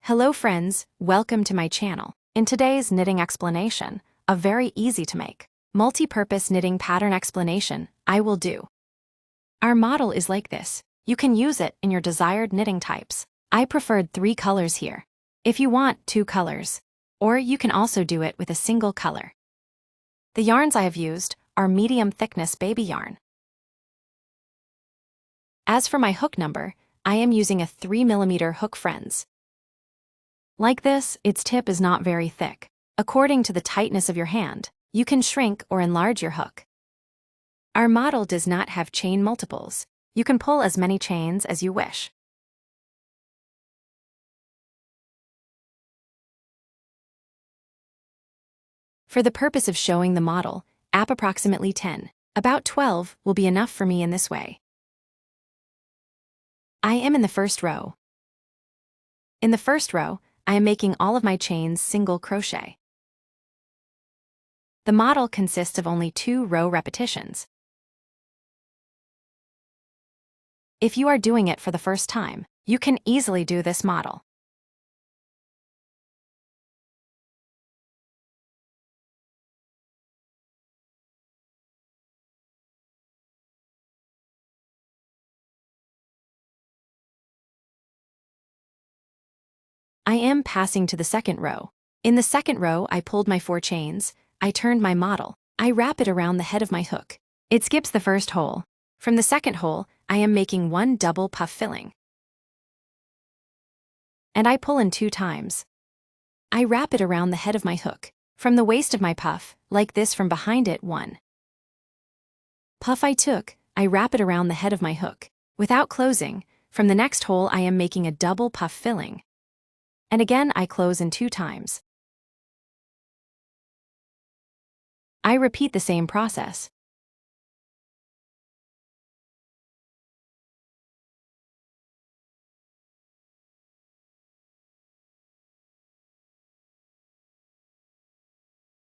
Hello friends, welcome to my channel. In today's knitting explanation, a very easy to make, multi-purpose knitting pattern explanation, I will do. Our model is like this. You can use it in your desired knitting types. I preferred 3 colors here. If you want 2 colors, or you can also do it with a single color. The yarns I have used are medium thickness baby yarn. As for my hook number, I am using a 3mm hook, friends. Like this, its tip is not very thick. According to the tightness of your hand, you can shrink or enlarge your hook. Our model does not have chain multiples. You can pull as many chains as you wish. For the purpose of showing the model, approximately 10, about 12 will be enough for me in this way. I am in the first row. In the first row, I am making all of my chains single crochet. The model consists of only 2 row repetitions. If you are doing it for the first time, you can easily do this model. I am passing to the second row. In the second row, I pulled my 4 chains, I turned my model, I wrap it around the head of my hook. It skips the first hole. From the second hole, I am making 1 double puff filling. And I pull in 2 times. I wrap it around the head of my hook. From the waist of my puff, like this from behind it 1 puff I took, I wrap it around the head of my hook. Without closing, from the next hole I am making a double puff filling. And again I close in 2 times. I repeat the same process.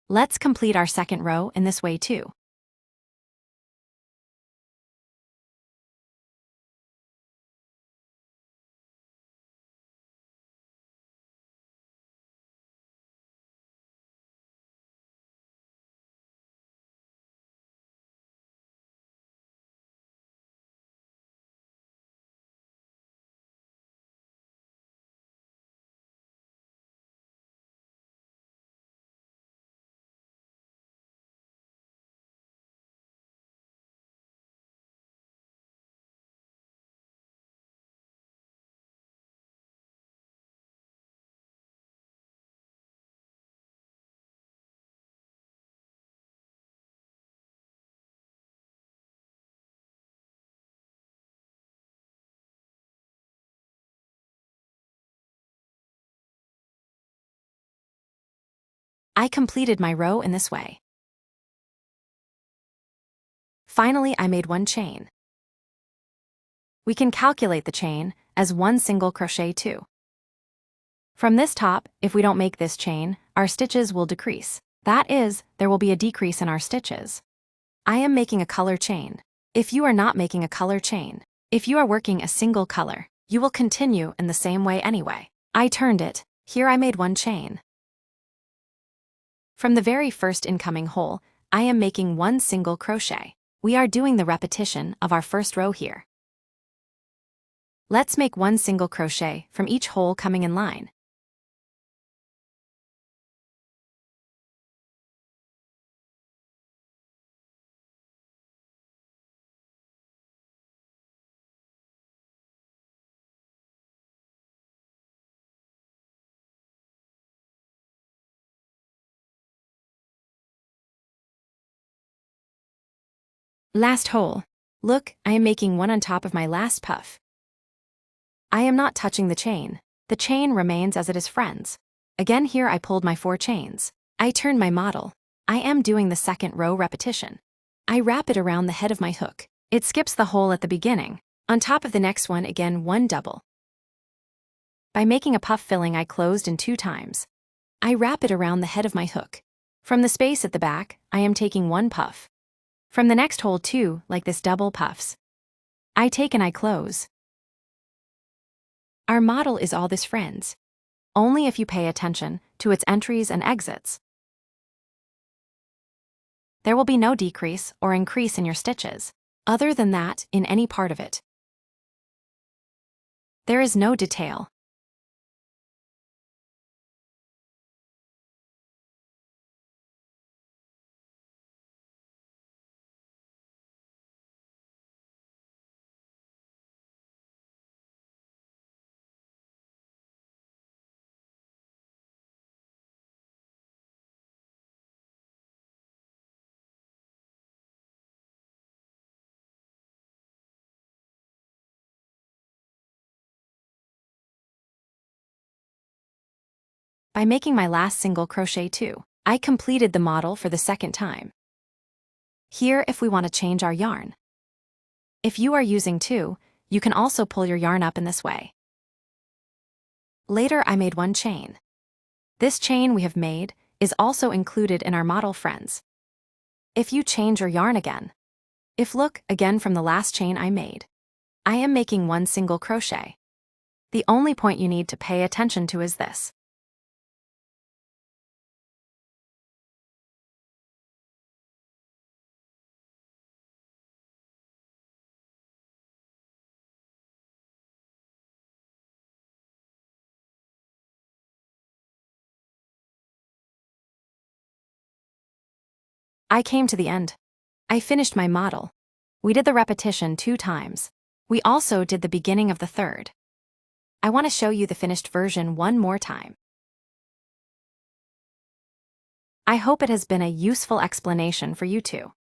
Let's complete our second row in this way too. I completed my row in this way. Finally, I made 1 chain. We can calculate the chain as 1 single crochet too. From this top, if we don't make this chain, our stitches will decrease. That is, there will be a decrease in our stitches. I am making a color chain. If you are not making a color chain, if you are working a single color, you will continue in the same way anyway. I turned it. Here I made 1 chain. From the very first incoming hole, I am making 1 single crochet. We are doing the repetition of our first row here. Let's make 1 single crochet from each hole coming in line. Last hole. Look, I am making 1 on top of my last puff. I am not touching the chain. The chain remains as it is, friends. Again here I pulled my 4 chains. I turned my model. I am doing the second row repetition. I wrap it around the head of my hook. It skips the hole at the beginning. On top of the next one again 1 double. By making a puff filling I closed in 2 times. I wrap it around the head of my hook. From the space at the back, I am taking 1 puff. From the next hole 2, like this double puffs. I take and I close. Our model is all this, friends. only if you pay attention to its entries and exits. There will be no decrease or increase in your stitches, other than that in any part of it. There is no detail. By making my last single crochet too, I completed the model for the second time. Here, if we want to change our yarn. If you are using 2, you can also pull your yarn up in this way. Later, I made 1 chain. This chain we have made is also included in our model friends. If you change your yarn again, look again from the last chain I made, I am making 1 single crochet. The only point you need to pay attention to is this. I came to the end. I finished my model. We did the repetition 2 times. We also did the beginning of the third. I want to show you the finished version one more time. I hope it has been a useful explanation for you too.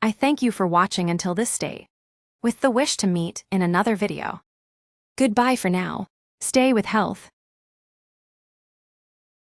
I thank you for watching until this state, with the wish to meet in another video. Goodbye for now. Stay with health.